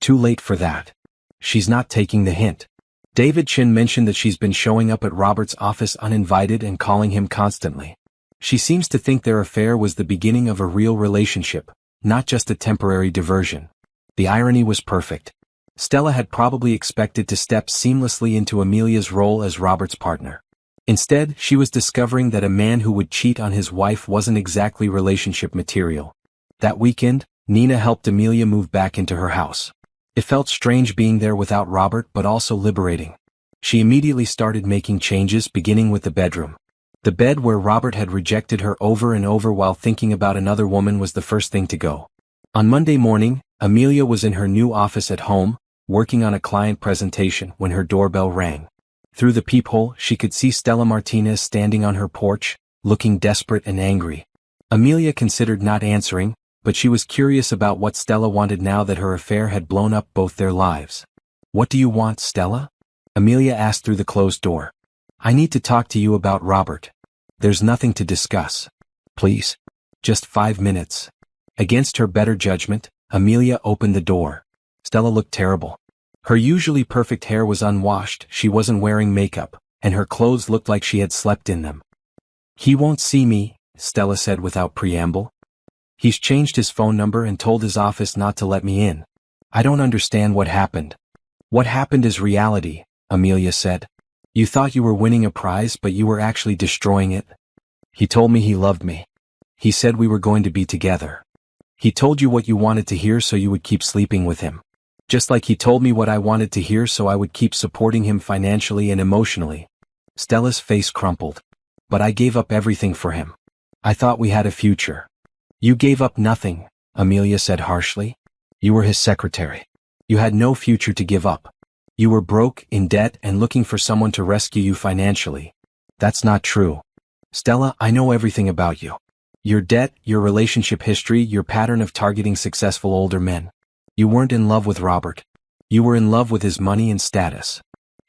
Too late for that. She's not taking the hint. David Chin mentioned that she's been showing up at Robert's office uninvited and calling him constantly. She seems to think their affair was the beginning of a real relationship, not just a temporary diversion. The irony was perfect. Stella had probably expected to step seamlessly into Amelia's role as Robert's partner. Instead, she was discovering that a man who would cheat on his wife wasn't exactly relationship material. That weekend, Nina helped Amelia move back into her house. It felt strange being there without Robert, but also liberating. She immediately started making changes, beginning with the bedroom. The bed where Robert had rejected her over and over while thinking about another woman was the first thing to go. On Monday morning, Amelia was in her new office at home, working on a client presentation when her doorbell rang. Through the peephole, she could see Stella Martinez standing on her porch, looking desperate and angry. Amelia considered not answering, but she was curious about what Stella wanted now that her affair had blown up both their lives. What do you want, Stella? Amelia asked through the closed door. I need to talk to you about Robert. There's nothing to discuss. Please. Just 5 minutes. Against her better judgment, Amelia opened the door. Stella looked terrible. Her usually perfect hair was unwashed, she wasn't wearing makeup, and her clothes looked like she had slept in them. He won't see me, Stella said without preamble. He's changed his phone number and told his office not to let me in. I don't understand what happened. What happened is reality, Amelia said. You thought you were winning a prize, but you were actually destroying it. He told me he loved me. He said we were going to be together. He told you what you wanted to hear so you would keep sleeping with him. Just like he told me what I wanted to hear so I would keep supporting him financially and emotionally. Stella's face crumpled. But I gave up everything for him. I thought we had a future. You gave up nothing, Amelia said harshly. You were his secretary. You had no future to give up. You were broke, in debt, and looking for someone to rescue you financially. That's not true. Stella, I know everything about you. Your debt, your relationship history, your pattern of targeting successful older men. You weren't in love with Robert. You were in love with his money and status.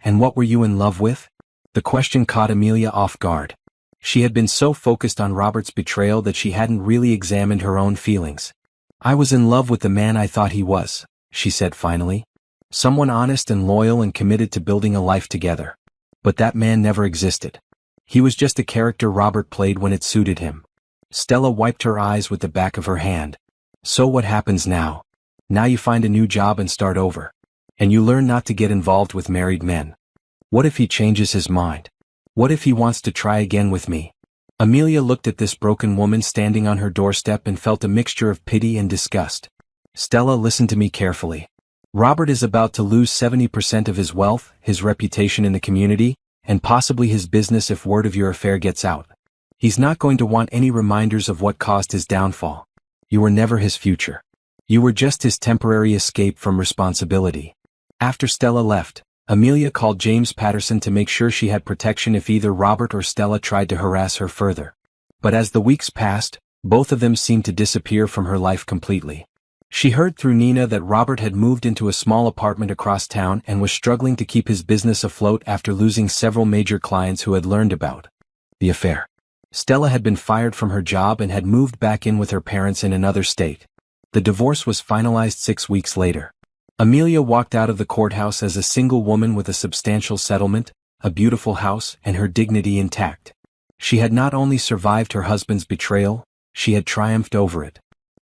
And what were you in love with? The question caught Amelia off guard. She had been so focused on Robert's betrayal that she hadn't really examined her own feelings. I was in love with the man I thought he was, she said finally. Someone honest and loyal and committed to building a life together. But that man never existed. He was just a character Robert played when it suited him. Stella wiped her eyes with the back of her hand. So what happens now? Now you find a new job and start over. And you learn not to get involved with married men. What if he changes his mind? What if he wants to try again with me? Amelia looked at this broken woman standing on her doorstep and felt a mixture of pity and disgust. Stella, listen to me carefully. Robert is about to lose 70% of his wealth, his reputation in the community, and possibly his business if word of your affair gets out. He's not going to want any reminders of what caused his downfall. You were never his future. You were just his temporary escape from responsibility. After Stella left, Amelia called James Patterson to make sure she had protection if either Robert or Stella tried to harass her further. But as the weeks passed, both of them seemed to disappear from her life completely. She heard through Nina that Robert had moved into a small apartment across town and was struggling to keep his business afloat after losing several major clients who had learned about the affair. Stella had been fired from her job and had moved back in with her parents in another state. The divorce was finalized 6 weeks later. Amelia walked out of the courthouse as a single woman with a substantial settlement, a beautiful house, and her dignity intact. She had not only survived her husband's betrayal, she had triumphed over it.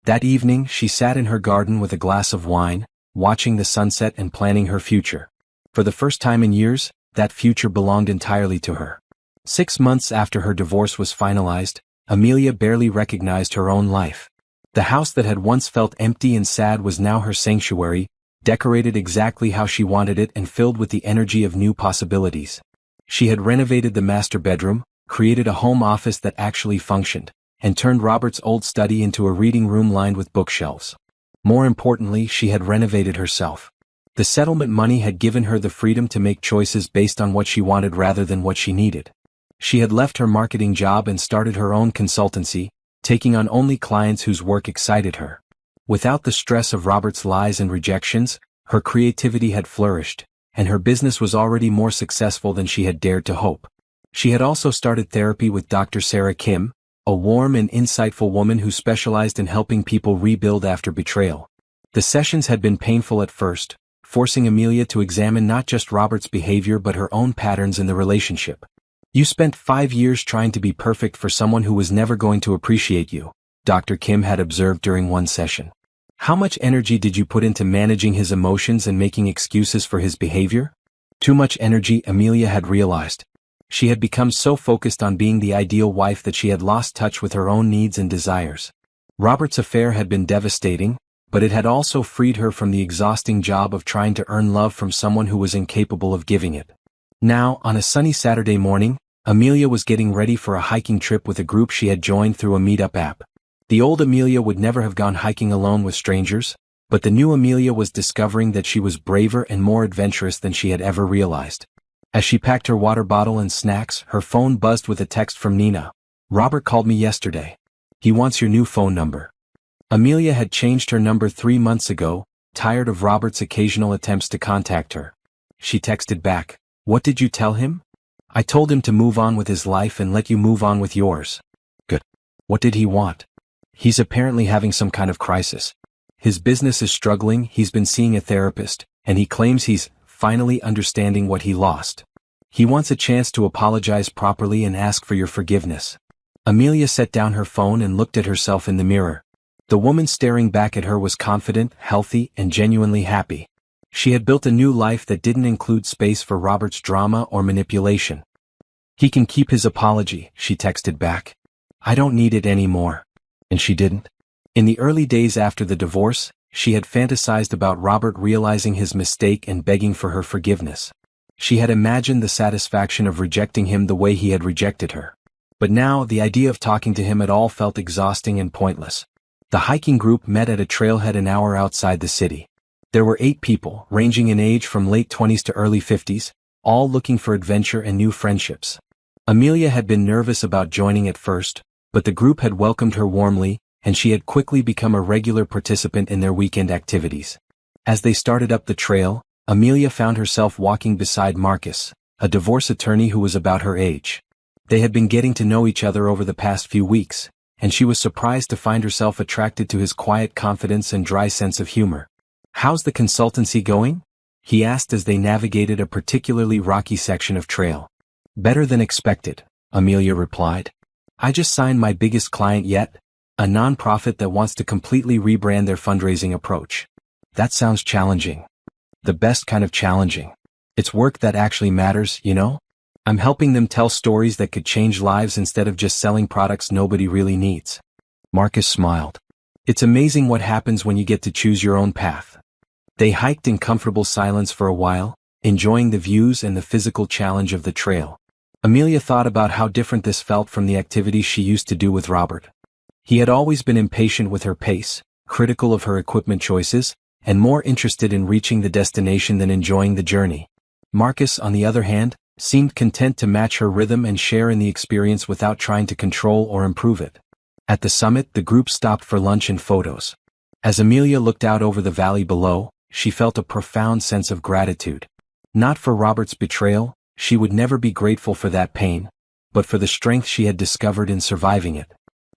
That evening she sat in her garden with a glass of wine, watching the sunset and planning her future. For the first time in years, that future belonged entirely to her. 6 months after her divorce was finalized, Amelia barely recognized her own life. The house that had once felt empty and sad was now her sanctuary, decorated exactly how she wanted it and filled with the energy of new possibilities. She had renovated the master bedroom, created a home office that actually functioned, and turned Robert's old study into a reading room lined with bookshelves. More importantly, she had renovated herself. The settlement money had given her the freedom to make choices based on what she wanted rather than what she needed. She had left her marketing job and started her own consultancy, taking on only clients whose work excited her. Without the stress of Robert's lies and rejections, her creativity had flourished, and her business was already more successful than she had dared to hope. She had also started therapy with Dr. Sarah Kim, a warm and insightful woman who specialized in helping people rebuild after betrayal. The sessions had been painful at first, forcing Amelia to examine not just Robert's behavior but her own patterns in the relationship. "You spent 5 years trying to be perfect for someone who was never going to appreciate you," Dr. Kim had observed during one session. "How much energy did you put into managing his emotions and making excuses for his behavior?" Too much energy, Amelia had realized. She had become so focused on being the ideal wife that she had lost touch with her own needs and desires. Robert's affair had been devastating, but it had also freed her from the exhausting job of trying to earn love from someone who was incapable of giving it. Now, on a sunny Saturday morning, Amelia was getting ready for a hiking trip with a group she had joined through a meetup app. The old Amelia would never have gone hiking alone with strangers, but the new Amelia was discovering that she was braver and more adventurous than she had ever realized. As she packed her water bottle and snacks, her phone buzzed with a text from Nina. "Robert called me yesterday. He wants your new phone number." Amelia had changed her number 3 months ago, tired of Robert's occasional attempts to contact her. She texted back, "What did you tell him?" "I told him to move on with his life and let you move on with yours." "Good. What did he want?" "He's apparently having some kind of crisis. His business is struggling, he's been seeing a therapist, and he claims he's finally understanding what he lost. He wants a chance to apologize properly and ask for your forgiveness." Amelia set down her phone and looked at herself in the mirror. The woman staring back at her was confident, healthy, and genuinely happy. She had built a new life that didn't include space for Robert's drama or manipulation. "He can keep his apology," she texted back. "I don't need it anymore." And she didn't. In the early days after the divorce, she had fantasized about Robert realizing his mistake and begging for her forgiveness. She had imagined the satisfaction of rejecting him the way he had rejected her. But now, the idea of talking to him at all felt exhausting and pointless. The hiking group met at a trailhead an hour outside the city. There were 8 people, ranging in age from late 20s to early 50s, all looking for adventure and new friendships. Amelia had been nervous about joining at first, but the group had welcomed her warmly, and she had quickly become a regular participant in their weekend activities. As they started up the trail, Amelia found herself walking beside Marcus, a divorce attorney who was about her age. They had been getting to know each other over the past few weeks, and she was surprised to find herself attracted to his quiet confidence and dry sense of humor. "How's the consultancy going?" he asked as they navigated a particularly rocky section of trail. "Better than expected," Amelia replied. "I just signed my biggest client yet, a nonprofit that wants to completely rebrand their fundraising approach." "That sounds challenging." "The best kind of challenging. It's work that actually matters, you know? I'm helping them tell stories that could change lives instead of just selling products nobody really needs." Marcus smiled. "It's amazing what happens when you get to choose your own path." They hiked in comfortable silence for a while, enjoying the views and the physical challenge of the trail. Amelia thought about how different this felt from the activities she used to do with Robert. He had always been impatient with her pace, critical of her equipment choices, and more interested in reaching the destination than enjoying the journey. Marcus, on the other hand, seemed content to match her rhythm and share in the experience without trying to control or improve it. At the summit, the group stopped for lunch and photos. As Amelia looked out over the valley below, she felt a profound sense of gratitude. Not for Robert's betrayal, she would never be grateful for that pain, but for the strength she had discovered in surviving it.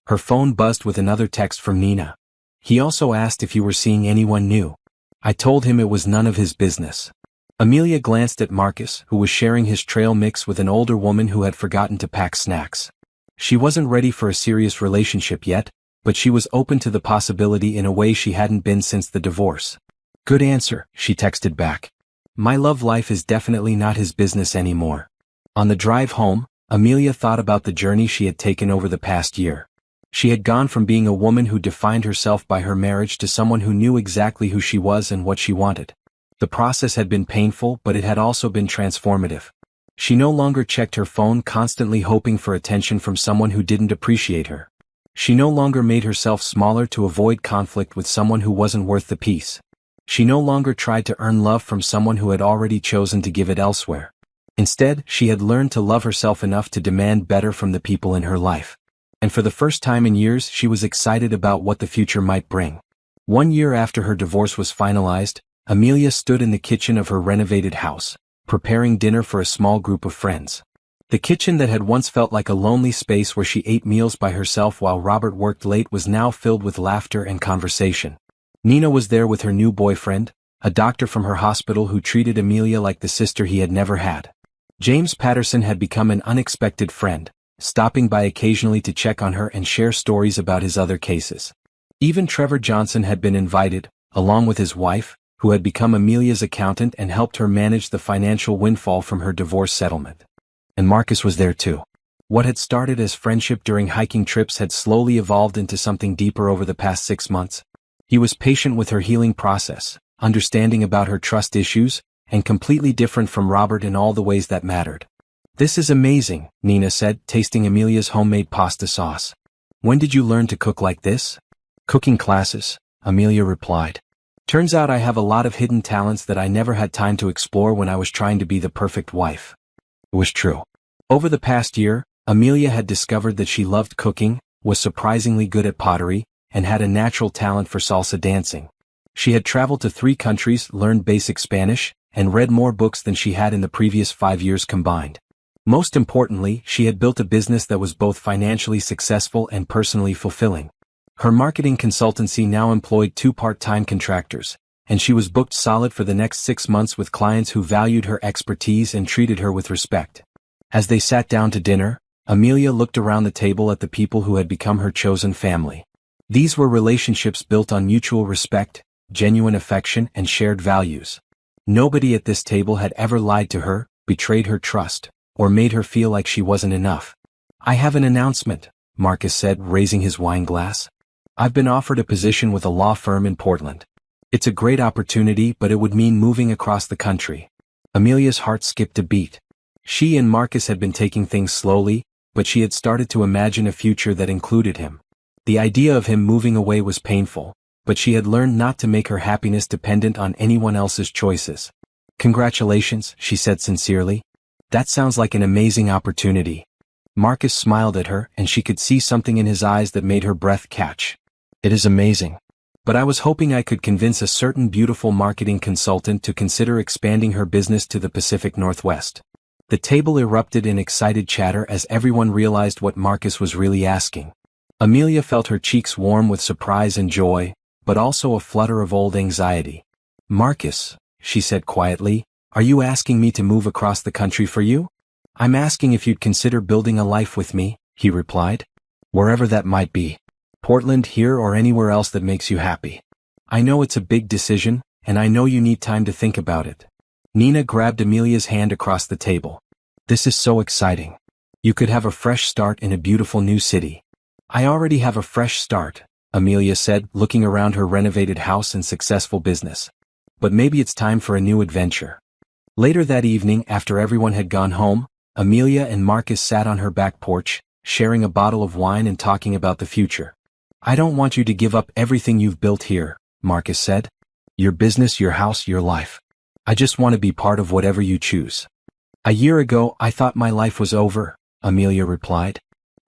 Her phone buzzed with another text from Nina. "He also asked if you were seeing anyone new. I told him it was none of his business." Amelia glanced at Marcus, who was sharing his trail mix with an older woman who had forgotten to pack snacks. She wasn't ready for a serious relationship yet, but she was open to the possibility in a way she hadn't been since the divorce. Good answer, she texted back. My love life is definitely not his business anymore. On the drive home, Amelia thought about the journey she had taken over the past year. She had gone from being a woman who defined herself by her marriage to someone who knew exactly who she was and what she wanted. The process had been painful, but it had also been transformative. She no longer checked her phone constantly hoping for attention from someone who didn't appreciate her. She no longer made herself smaller to avoid conflict with someone who wasn't worth the peace. She no longer tried to earn love from someone who had already chosen to give it elsewhere. Instead, she had learned to love herself enough to demand better from the people in her life. And for the first time in years, she was excited about what the future might bring. 1 year after her divorce was finalized, Amelia stood in the kitchen of her renovated house, preparing dinner for a small group of friends. The kitchen that had once felt like a lonely space where she ate meals by herself while Robert worked late was now filled with laughter and conversation. Nina was there with her new boyfriend, a doctor from her hospital who treated Amelia like the sister he had never had. James Patterson had become an unexpected friend, stopping by occasionally to check on her and share stories about his other cases. Even Trevor Johnson had been invited, along with his wife, who had become Amelia's accountant and helped her manage the financial windfall from her divorce settlement. And Marcus was there too. What had started as friendship during hiking trips had slowly evolved into something deeper over the past 6 months. He was patient with her healing process, understanding about her trust issues, and completely different from Robert in all the ways that mattered. This is amazing, Nina said, tasting Amelia's homemade pasta sauce. When did you learn to cook like this? Cooking classes, Amelia replied. Turns out I have a lot of hidden talents that I never had time to explore when I was trying to be the perfect wife. It was true. Over the past year, Amelia had discovered that she loved cooking, was surprisingly good at pottery, and had a natural talent for salsa dancing. She had traveled to 3 countries, learned basic Spanish, and read more books than she had in the previous 5 years combined. Most importantly, she had built a business that was both financially successful and personally fulfilling. Her marketing consultancy now employed 2 part-time contractors, and she was booked solid for the next 6 months with clients who valued her expertise and treated her with respect. As they sat down to dinner, Amelia looked around the table at the people who had become her chosen family. These were relationships built on mutual respect, genuine affection, and shared values. Nobody at this table had ever lied to her, betrayed her trust, or made her feel like she wasn't enough. I have an announcement, Marcus said, raising his wine glass. I've been offered a position with a law firm in Portland. It's a great opportunity, but it would mean moving across the country. Amelia's heart skipped a beat. She and Marcus had been taking things slowly, but she had started to imagine a future that included him. The idea of him moving away was painful, but she had learned not to make her happiness dependent on anyone else's choices. Congratulations, she said sincerely. That sounds like an amazing opportunity. Marcus smiled at her, and she could see something in his eyes that made her breath catch. It is amazing. But I was hoping I could convince a certain beautiful marketing consultant to consider expanding her business to the Pacific Northwest. The table erupted in excited chatter as everyone realized what Marcus was really asking. Amelia felt her cheeks warm with surprise and joy, but also a flutter of old anxiety. Marcus, she said quietly, are you asking me to move across the country for you? I'm asking if you'd consider building a life with me, he replied. Wherever that might be. Portland, here, or anywhere else that makes you happy. I know it's a big decision, and I know you need time to think about it. Nina grabbed Amelia's hand across the table. This is so exciting. You could have a fresh start in a beautiful new city. I already have a fresh start, Amelia said, looking around her renovated house and successful business. But maybe it's time for a new adventure. Later that evening, after everyone had gone home, Amelia and Marcus sat on her back porch, sharing a bottle of wine and talking about the future. I don't want you to give up everything you've built here, Marcus said. Your business, your house, your life. I just want to be part of whatever you choose. A year ago, I thought my life was over, Amelia replied.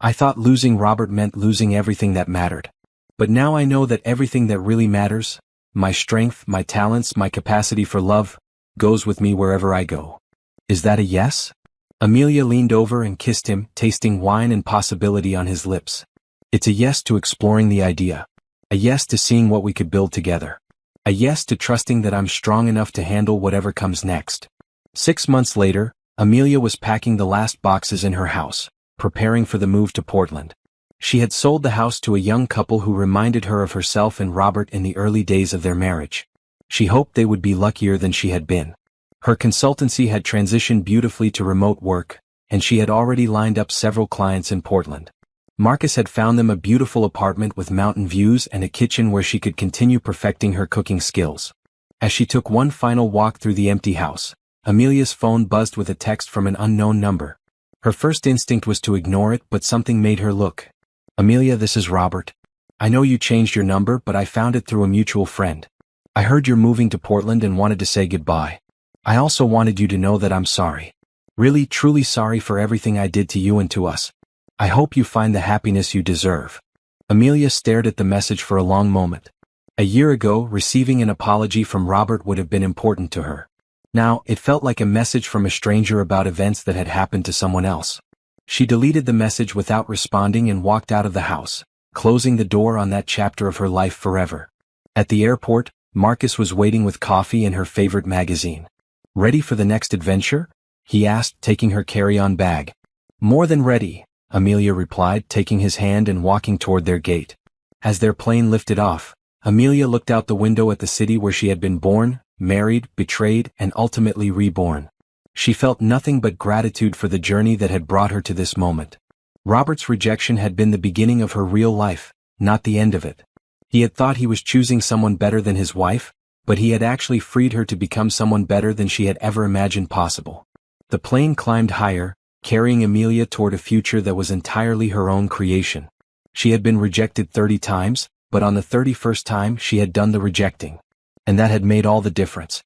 I thought losing Robert meant losing everything that mattered. But now I know that everything that really matters, my strength, my talents, my capacity for love, goes with me wherever I go. Is that a yes? Amelia leaned over and kissed him, tasting wine and possibility on his lips. It's a yes to exploring the idea. A yes to seeing what we could build together. A yes to trusting that I'm strong enough to handle whatever comes next. 6 months later, Amelia was packing the last boxes in her house, preparing for the move to Portland. She had sold the house to a young couple who reminded her of herself and Robert in the early days of their marriage. She hoped they would be luckier than she had been. Her consultancy had transitioned beautifully to remote work, and she had already lined up several clients in Portland. Marcus had found them a beautiful apartment with mountain views and a kitchen where she could continue perfecting her cooking skills. As she took one final walk through the empty house, Amelia's phone buzzed with a text from an unknown number. Her first instinct was to ignore it, but something made her look. "Amelia, this is Robert. I know you changed your number, but I found it through a mutual friend. I heard you're moving to Portland and wanted to say goodbye. I also wanted you to know that I'm sorry. Really, truly sorry for everything I did to you and to us. I hope you find the happiness you deserve." Amelia stared at the message for a long moment. A year ago, receiving an apology from Robert would have been important to her. Now, it felt like a message from a stranger about events that had happened to someone else. She deleted the message without responding and walked out of the house, closing the door on that chapter of her life forever. At the airport, Marcus was waiting with coffee and her favorite magazine. "Ready for the next adventure?" he asked, taking her carry-on bag. "More than ready," Amelia replied, taking his hand and walking toward their gate. As their plane lifted off, Amelia looked out the window at the city where she had been born, married, betrayed, and ultimately reborn. She felt nothing but gratitude for the journey that had brought her to this moment. Robert's rejection had been the beginning of her real life, not the end of it. He had thought he was choosing someone better than his wife, but he had actually freed her to become someone better than she had ever imagined possible. The plane climbed higher, carrying Amelia toward a future that was entirely her own creation. She had been rejected 30 times, but on the 31st time she had done the rejecting. And that had made all the difference.